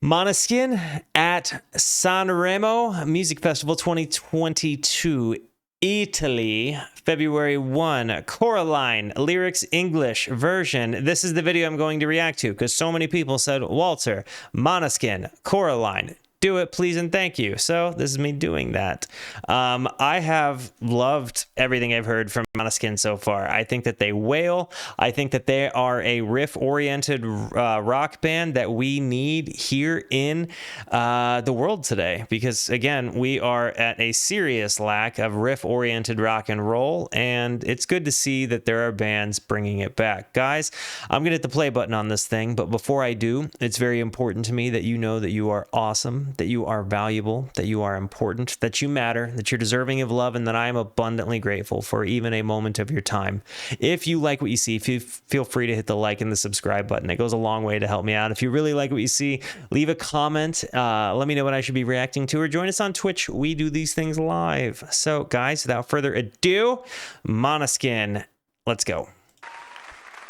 Måneskin at Sanremo Music Festival 2022, Italy, February 1. Coraline, lyrics English version. This is the video I'm going to react to because so many people said, Walter, Måneskin, Coraline, do it, please, and thank you. So this is me doing that. I have loved everything I've heard from Måneskin so far. I think that they wail. I think that they are a riff-oriented rock band that we need here in the world today. Because, again, we are at a serious lack of riff-oriented rock and roll, and it's good to see that there are bands bringing it back. Guys, I'm going to hit the play button on this thing, but before I do, it's very important to me that you know that you are awesome, that you are valuable, that you are important, that you matter, that you're deserving of love, and that I am abundantly grateful for even a moment of your time. If you like what you see, feel free to hit the like and the subscribe button. It goes a long way to help me out. If you really like what you see, leave a comment. Let me know what I should be reacting to, or join us on Twitch. We do these things live. So, guys, without further ado, Måneskin, let's go.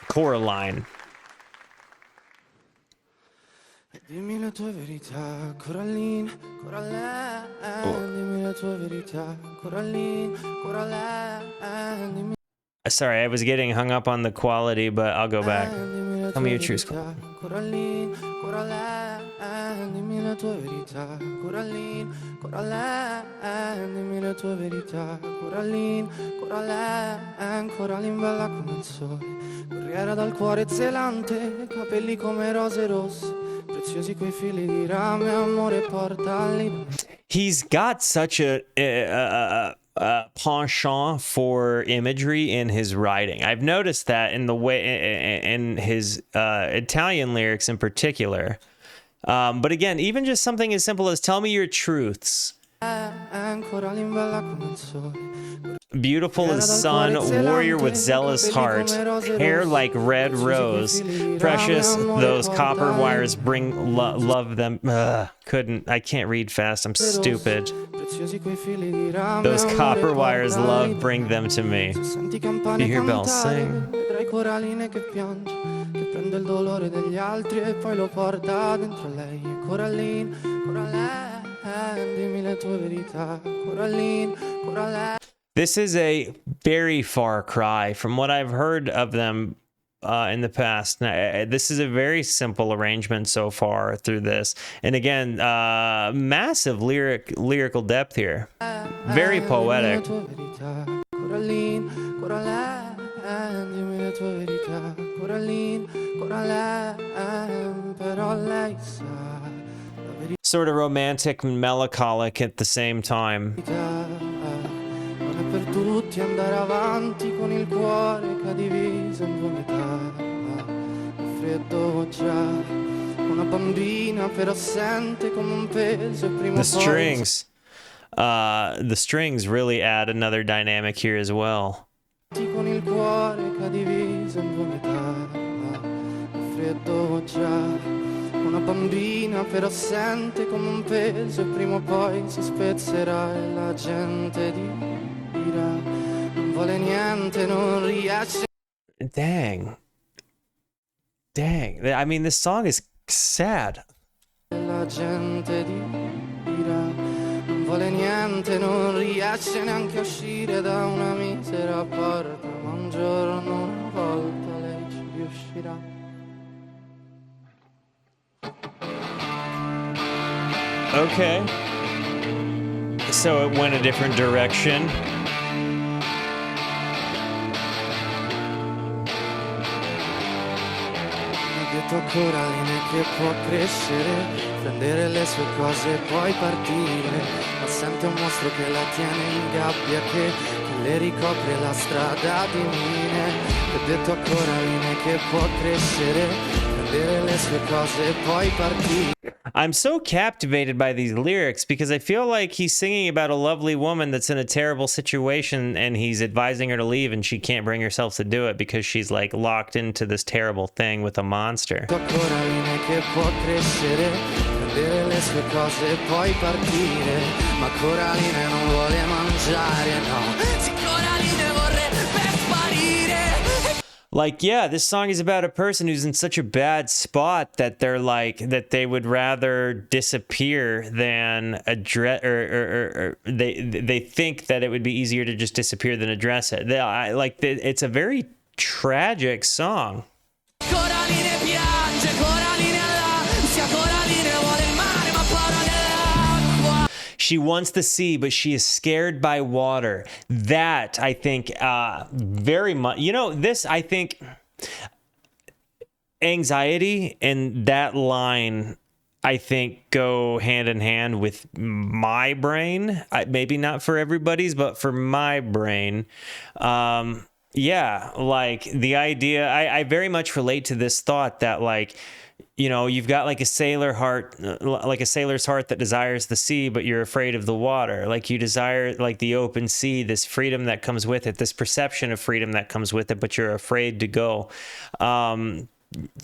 Coraline. Dimmi la tua verità, Coraline, Coraline, dimmi la tua verità, Coraline, Coraline, dimmi. Sorry, I was getting hung up on the quality, but I'll go back. Tell me your truth. Coraline, Coraline, dimmi la tua verità, Coraline, Coraline, dimmi la tua verità, Coraline, Coraline, Coraline bella come il sole, guerriera dal cuore zelante, capelli come rose rosse. He's got such a penchant for imagery in his writing. I've noticed that in the way in his Italian lyrics in particular. But again, even just something as simple as "Tell me your truths." Beautiful as sun, warrior with zealous heart, hair like red rose, precious those copper wires bring love them. I can't read fast, I'm stupid. Those copper wires, love, bring them to me. You hear bells sing. This is a very far cry from what I've heard of them in the past. Now, this is a very simple arrangement so far through this. And again, massive lyrical depth here. Very poetic. Sort of romantic and melancholic at the same time. Per tutti andare avanti con il cuore che ha diviso in due metà. Freddo già, una bambina però sente come un peso prima The strings really add another dynamic here as well. Con il cuore che ha diviso in due metà. Freddo già, una bambina però sente come un peso prima o poi si spezzerà e la gente dirà. Non vuole niente, non riesce. Dang. I mean, this song is sad. La gente dirà, non vuole niente, non riesce neanche a uscire da una misera porta, ma un giorno, una volta, lei ci riuscirà. Okay. So it went a different direction. Coraline che può crescere, prendere le sue cose e poi partire, ma sente un mostro che la tiene in gabbia, che le ricopre la strada di mine. Ho detto a Coraline che può crescere, prendere le sue cose e poi partire. I'm so captivated by these lyrics because I feel like he's singing about a lovely woman that's in a terrible situation and he's advising her to leave and she can't bring herself to do it because she's like locked into this terrible thing with a monster. Coraline che può crescere, prendere le sue cose e poi partire, ma Coraline non vuole mangiare, no. Sì, Coraline vorrebbe sparire. Like, yeah, this song is about a person who's in such a bad spot that they're like that they would rather disappear than address, or they think that it would be easier to just disappear than address it. It's a very tragic song. Coraline piange, Coraline all'ansia, Coraline vuole il mare ma paura dell'acqua. She wants the sea, but she is scared by water. That, I think, very much, I think anxiety and that line, I think, go hand in hand with my brain. Maybe not for everybody's, but for my brain. Yeah, like the idea, I very much relate to this thought that, like, you've got like a sailor's heart that desires the sea, but you're afraid of the water. Like you desire like the open sea, this freedom that comes with it, this perception of freedom that comes with it, but you're afraid to go. And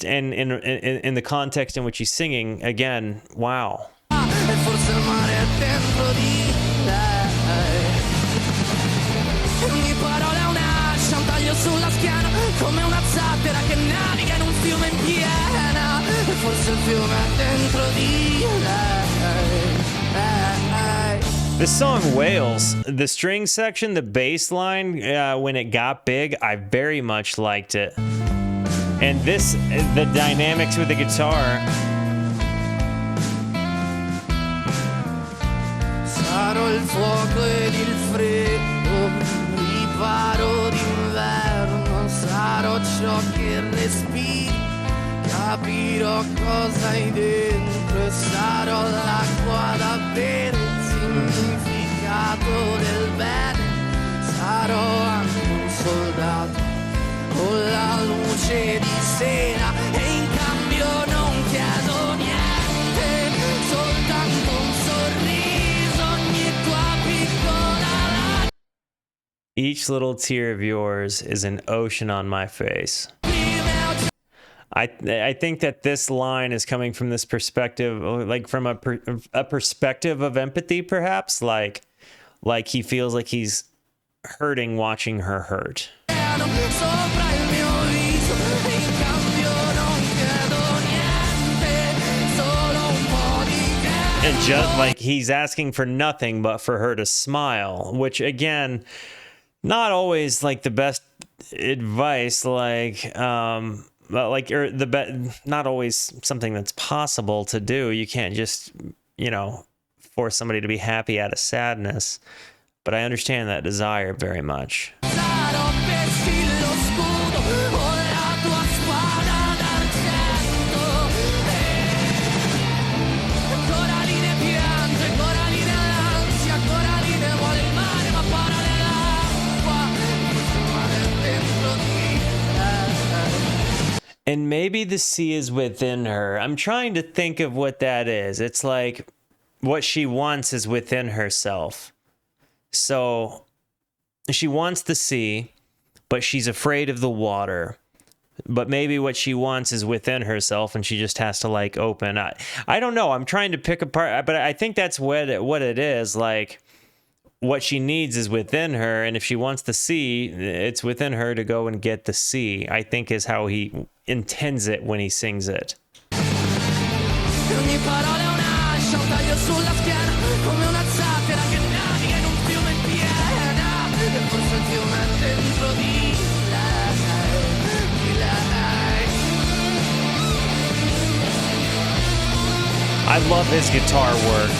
in the context in which he's singing, again, wow. Sulla schiena come una zattera che naviga in un fiume in piena e forse il fiume è dentro di lei. This song wails. The string section, the bass line, when it got big, I very much liked it. And the dynamics with the guitar. Sarò il fuoco ed il freddo, riparo d'inverno, sarò ciò che respiri, capirò cosa hai dentro e sarò l'acqua da bere, il significato del bene, sarò anche un soldato con la luce di sera e in cambio non chiedo niente, soltanto un sorriso, ogni tua piccola. Each little tear of yours is an ocean on my face. I think that this line is coming from this perspective, like from a perspective of empathy, perhaps, like he feels like he's hurting watching her hurt. And just like he's asking for nothing but for her to smile, which again, not always like the best advice, not always something that's possible to do. You can't just, force somebody to be happy out of sadness. But I understand that desire very much. And maybe the sea is within her. I'm trying to think of what that is. It's like what she wants is within herself. So she wants the sea, but she's afraid of the water. But maybe what she wants is within herself, and she just has to like open. I don't know. I'm trying to pick apart, but I think that's what it is. Like what she needs is within her, and if she wants the sea, it's within her to go and get the sea. I think is how he intends it when he sings it. I love his guitar work.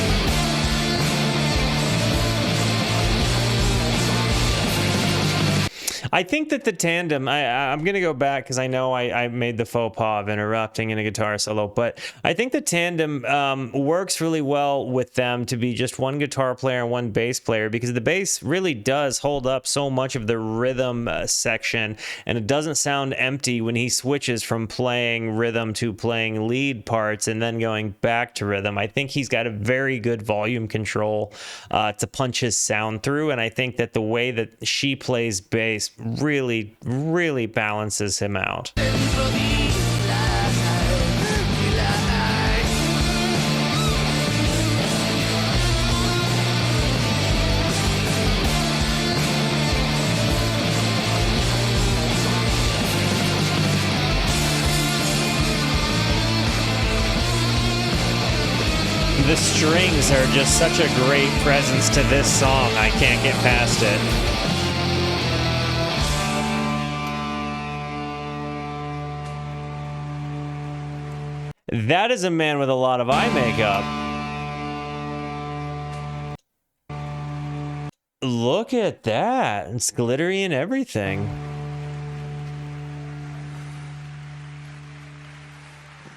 I think that the tandem, I'm going to go back because I know I made the faux pas of interrupting in a guitar solo, but I think the tandem works really well with them to be just one guitar player and one bass player, because the bass really does hold up so much of the rhythm section, and it doesn't sound empty when he switches from playing rhythm to playing lead parts and then going back to rhythm. I think he's got a very good volume control to punch his sound through, and I think that the way that she plays bass really, really balances him out. The strings are just such a great presence to this song. I can't get past it. That is a man with a lot of eye makeup. Look at that. It's glittery and everything.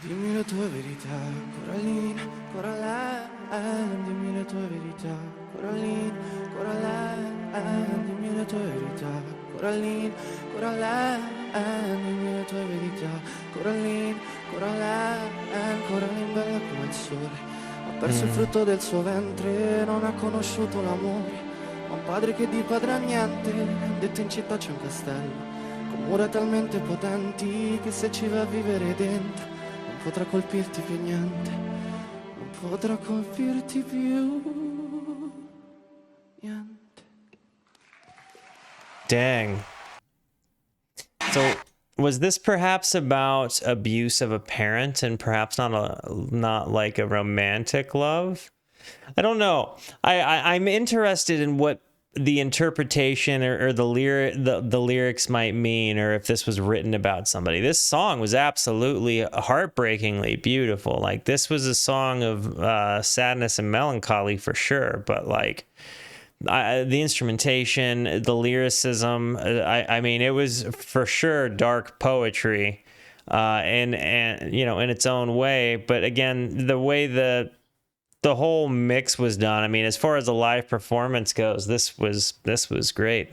Dimmi le tue verità, Coraline, Coraline, dimmi le tue verità, Coraline, Coraline, dimmi le tue verità, Coraline, Coraline, dimmi le tue verità, Coraline, Coraline, Coraline bella come il sole, ha perso il frutto del suo ventre, non ha conosciuto l'amore, ha un padre che di padre ha niente, detto in città c'è un castello, con mura talmente potenti che se ci va a vivere dentro potrà colpirti più niente, non potrà colpirti più niente. Dang. So was this perhaps about abuse of a parent and perhaps not like a romantic love? I don't know. I'm interested in what the interpretation or the lyrics might mean, or if this was written about somebody. This song was absolutely heartbreakingly beautiful. Like, this was a song of sadness and melancholy for sure, but like the instrumentation, the lyricism, I mean, it was for sure dark poetry, and you know, in its own way. But again, the way the whole mix was done, I mean, as far as the live performance goes, this was great.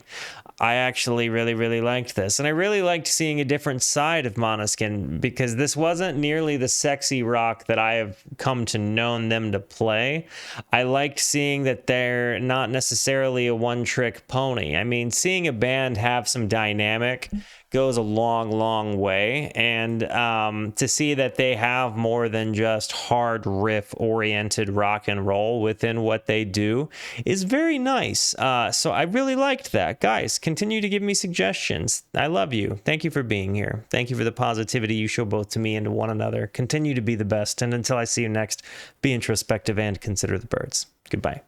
I actually really liked this, and I really liked seeing a different side of Måneskin, because this wasn't nearly the sexy rock that I have come to know them to play. I liked seeing that they're not necessarily a one-trick pony. I mean, seeing a band have some dynamic goes a long way, and to see that they have more than just hard riff oriented rock and roll within what they do is very nice. So I really liked that. Guys, continue to give me suggestions. I love you. Thank you for being here. Thank you for the positivity you show both to me and to one another. Continue to be the best, and until I see you next, be introspective and consider the birds. Goodbye.